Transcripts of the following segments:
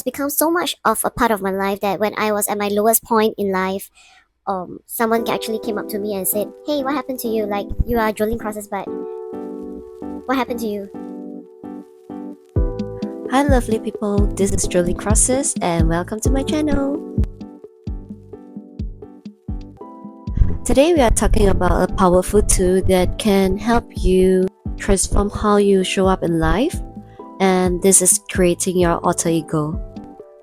It's become so much of a part of my life that when I was at my lowest point in life, someone actually came up to me and said, "Hey, what happened to you? Like you are drilling crosses, but what happened to you?" Hi lovely people, this is Jolie Crosses and welcome to my channel. Today we are talking about a powerful tool that can help you transform how you show up in life, and this is creating your alter ego.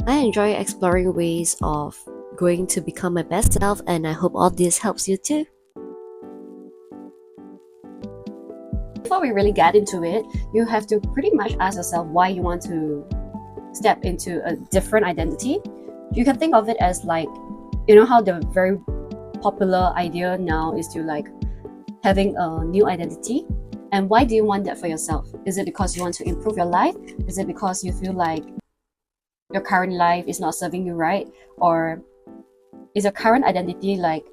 I enjoy exploring ways of going to become my best self, and I hope all this helps you too. Before we really get into it, you have to pretty much ask yourself why you want to step into a different identity. You can think of it as like, you know how the very popular idea now is to like having a new identity. And why do you want that for yourself? Is it because you want to improve your life? Is it because you feel like your current life is not serving you right? Or is your current identity like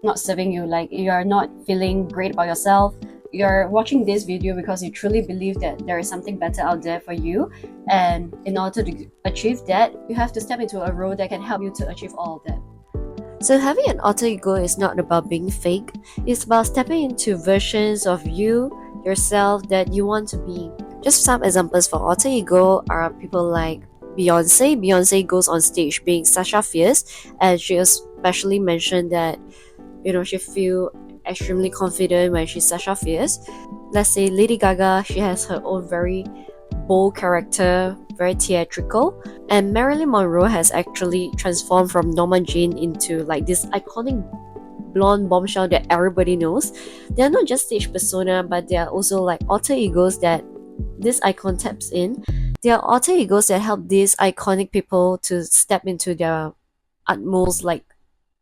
not serving you, like you are not feeling great about yourself? You're watching this video because you truly believe that there is something better out there for you, and in order to achieve that, you have to step into a role that can help you to achieve all of that. So having an alter ego is not about being fake, it's about stepping into versions of yourself that you want to be. Just some examples for alter ego are people like Beyonce. Beyonce goes on stage being Sasha Fierce, and she especially mentioned that she feel extremely confident when she's Sasha Fierce. Let's say Lady Gaga, she has her own very bold character, very theatrical. And Marilyn Monroe has actually transformed from Norma Jean into like this iconic blonde bombshell that everybody knows. They're not just stage persona, but they are also like alter egos that this icon taps in. They are alter egos that help these iconic people to step into their utmost like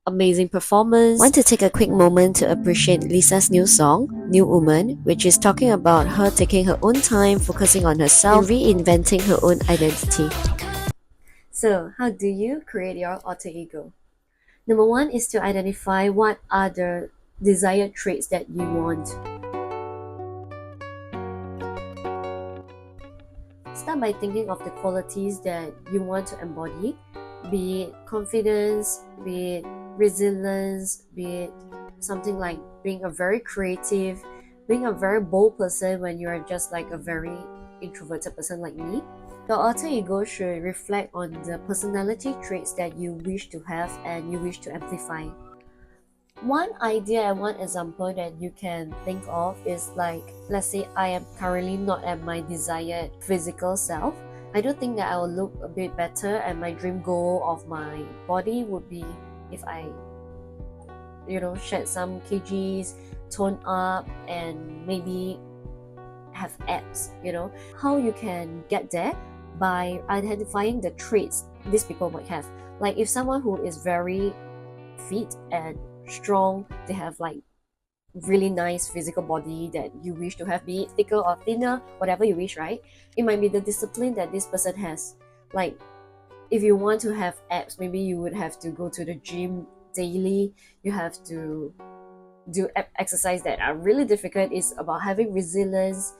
amazing performance. Want to take a quick moment to appreciate Lisa's new song, New Woman, which is talking about her taking her own time, focusing on herself, and reinventing her own identity. So, how do you create your alter ego? Number one is to identify what are the desired traits that you want. Start by thinking of the qualities that you want to embody, be it confidence, be it resilience, be it something like being a very creative, being a very bold person when you're just like a very introverted person like me. Your alter ego should reflect on the personality traits that you wish to have and you wish to amplify. One idea and one example that you can think of is like, let's say I am currently not at my desired physical self. I do think that I will look a bit better, and my dream goal of my body would be if I, shed some kgs, tone up, and maybe have abs. How you can get there? By identifying the traits these people might have. Like if someone who is very fit and strong, they have like really nice physical body that you wish to have, be it thicker or thinner, whatever you wish, right? It might be the discipline that this person has. Like if you want to have abs, maybe you would have to go to the gym daily. You have to do exercise that are really difficult. It's about having resilience.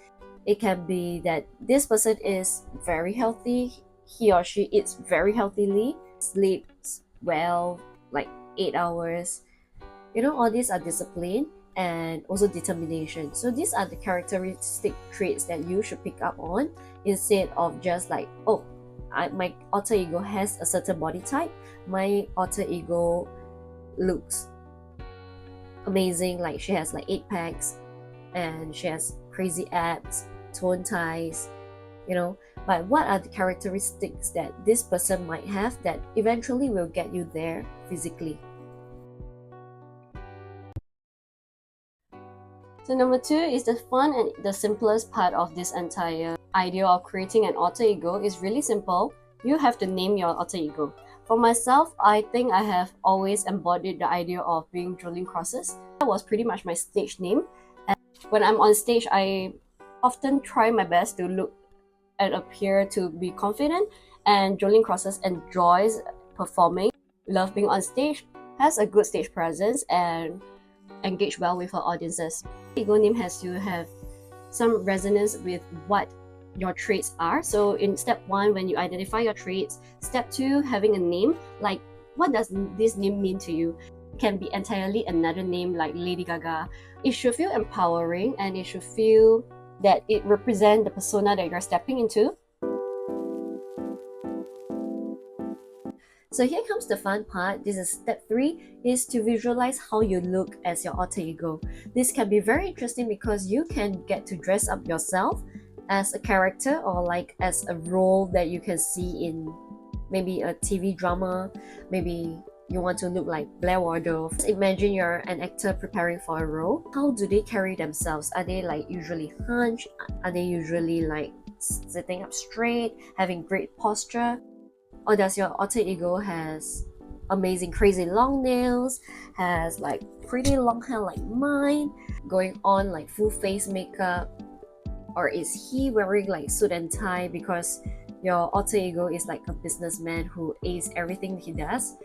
It can be that this person is very healthy, he or she eats very healthily, sleeps well, like 8 hours. All these are discipline and also determination. So these are the characteristic traits that you should pick up on, instead of just like, oh, my alter ego has a certain body type, my alter ego looks amazing, like she has like 8 packs and she has crazy abs, tone ties, but what are the characteristics that this person might have that eventually will get you there physically? So number two is the fun and the simplest part of this entire idea of creating an alter ego is really simple. You have to name your alter ego. For myself, I think I have always embodied the idea of being Jolene Crosses. That was pretty much my stage name. And when I'm on stage, I often try my best to look and appear to be confident, and Jolene Crosses enjoys performing, love being on stage, has a good stage presence, and engage well with her audiences. Ego name has to have some resonance with what your traits are. So in step 1, when you identify your traits, step 2, having a name, like what does this name mean to you? It can be entirely another name like Lady Gaga. It should feel empowering, and it should feel that it represents the persona that you're stepping into. So here comes the fun part. This is step 3, is to visualize how you look as your alter ego. This can be very interesting because you can get to dress up yourself as a character, or like as a role that you can see in maybe a TV drama. Maybe you want to look like Blair Waldorf. Just imagine you're an actor preparing for a role. How do they carry themselves? Are they like usually hunched? Are they usually like sitting up straight, having great posture? Or does your alter ego has amazing crazy long nails, has like pretty long hair like mine, going on like full face makeup? Or is he wearing like suit and tie because your alter ego is like a businessman who aces everything he does?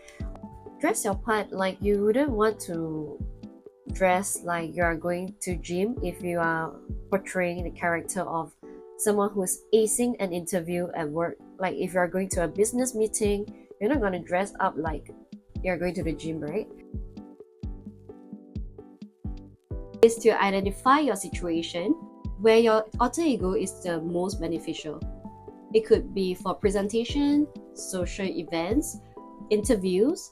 Dress your part like you wouldn't want to dress like you are going to gym if you are portraying the character of someone who's acing an interview at work. Like if you're going to a business meeting, you're not going to dress up like you're going to the gym, right? Is to identify your situation where your alter ego is the most beneficial. It could be for presentation, social events, interviews,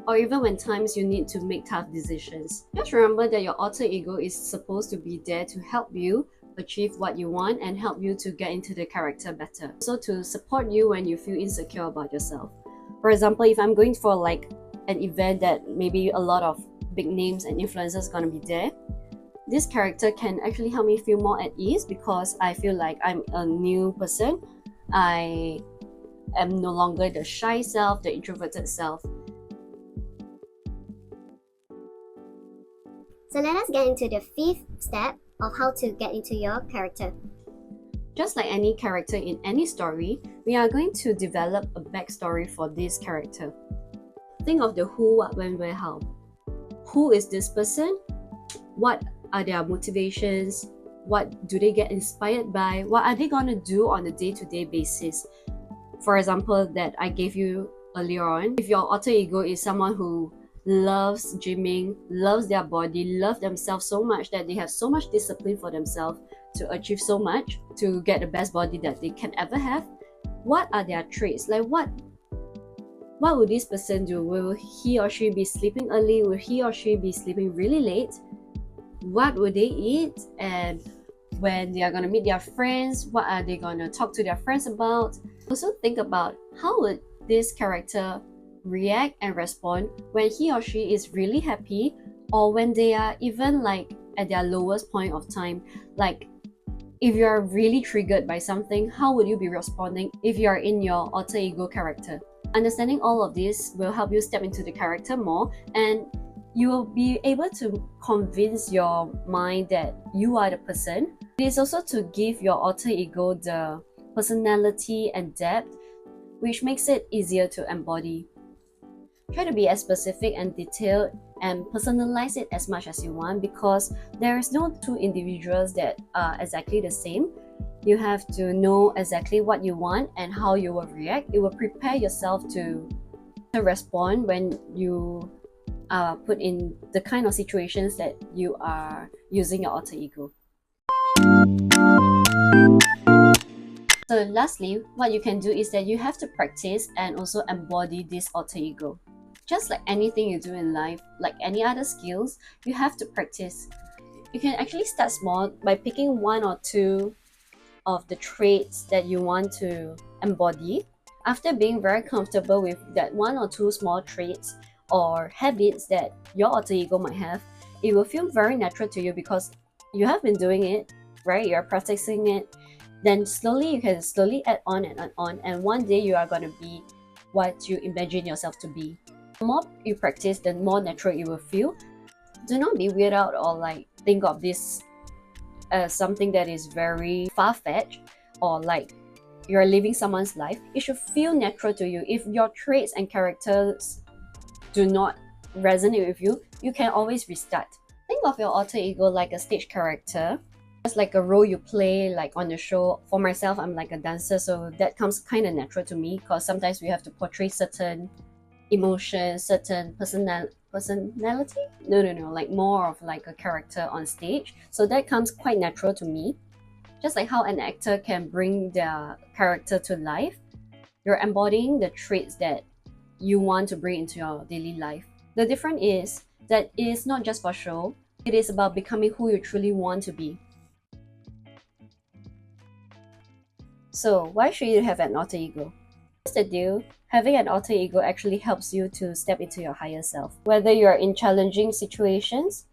or even when times you need to make tough decisions. Just remember that your alter ego is supposed to be there to help you achieve what you want and help you to get into the character better. So to support you when you feel insecure about yourself. For example, if I'm going for like an event that maybe a lot of big names and influencers gonna be there, this character can actually help me feel more at ease because I feel like I'm a new person. I am no longer the shy self, the introverted self. So let us get into the 5th step of how to get into your character. Just like any character in any story, we are going to develop a backstory for this character. Think of the who, what, when, where, how. Who is this person? What are their motivations? What do they get inspired by? What are they going to do on a day-to-day basis? For example, that I gave you earlier on, if your alter ego is someone who loves gymming, loves their body, loves themselves so much that they have so much discipline for themselves to achieve so much, to get the best body that they can ever have, what are their traits? Like what would this person do? Will he or she be sleeping early? Will he or she be sleeping really late? What would they eat? And when they are going to meet their friends, what are they going to talk to their friends about? Also think about how would this character react and respond when he or she is really happy, or when they are even like at their lowest point of time. Like if you are really triggered by something, how would you be responding if you are in your alter ego character? Understanding all of this will help you step into the character more, and you will be able to convince your mind that you are the person. It is also to give your alter ego the personality and depth, which makes it easier to embody. Try to be as specific and detailed and personalize it as much as you want, because there is no two individuals that are exactly the same. You have to know exactly what you want and how you will react. It will prepare yourself to respond when you are put in the kind of situations that you are using your alter ego. So lastly, what you can do is that you have to practice and also embody this alter ego. Just like anything you do in life, like any other skills, you have to practice. You can actually start small by picking 1 or 2 of the traits that you want to embody. After being very comfortable with that 1 or 2 small traits or habits that your alter ego might have, it will feel very natural to you because you have been doing it, right? You're practicing it. Then slowly you can slowly add on and add on, and one day you are going to be what you imagine yourself to be. The more you practice, the more natural it will feel. Do not be weirded out or like think of this as something that is very far-fetched or like you're living someone's life. It should feel natural to you. If your traits and characters do not resonate with you, you can always restart. Think of your alter ego like a stage character. It's like a role you play like on the show. For myself, I'm like a dancer, so that comes kind of natural to me because sometimes we have to portray certain emotions, certain personality. No, like more of like a character on stage. So that comes quite natural to me. Just like how an actor can bring their character to life, you're embodying the traits that you want to bring into your daily life. The difference is that it is not just for show, it is about becoming who you truly want to be. So, why should you have an alter ego? Here's the deal, having an alter ego actually helps you to step into your higher self. Whether you're in challenging situations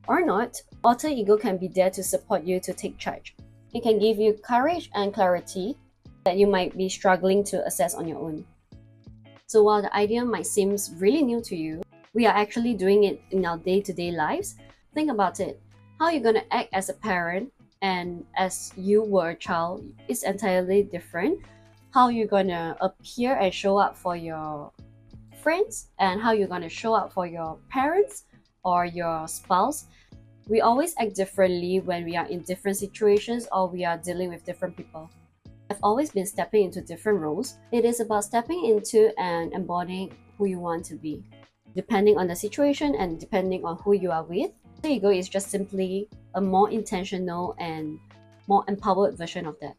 or not, alter ego can be there to support you to take charge. It can give you courage and clarity that you might be struggling to assess on your own. So while the idea might seem really new to you, we are actually doing it in our day-to-day lives. Think about it. How you're gonna act as a parent and as you were a child is entirely different. How you're gonna appear and show up for your friends and how you're gonna show up for your parents or your spouse. We always act differently when we are in different situations or we are dealing with different people. I've always been stepping into different roles. It is about stepping into and embodying who you want to be. Depending on the situation and depending on who you are with, the ego is just simply a more intentional and more empowered version of that.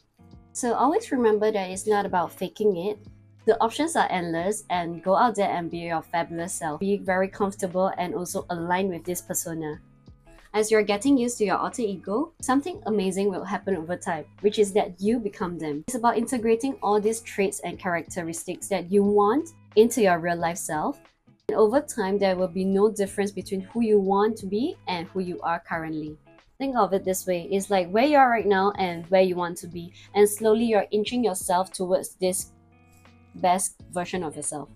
So always remember that it's not about faking it. The options are endless and go out there and be your fabulous self. Be very comfortable and also align with this persona. As you're getting used to your alter ego, something amazing will happen over time, which is that you become them. It's about integrating all these traits and characteristics that you want into your real life self. And over time, there will be no difference between who you want to be and who you are currently. Think of it this way, it's like where you are right now and where you want to be. And slowly you're inching yourself towards this best version of yourself.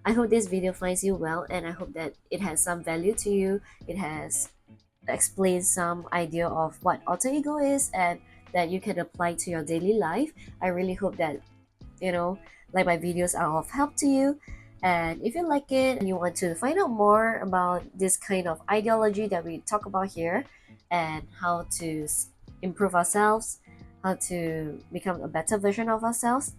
I hope this video finds you well and I hope that it has some value to you. It has explain some idea of what alter ego is and that you can apply to your daily life. I really hope that like my videos are of help to you. And if you like it and you want to find out more about this kind of ideology that we talk about here and how to improve ourselves, how to become a better version of ourselves,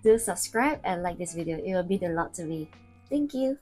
do subscribe and like this video. It will mean a lot to me. Thank you.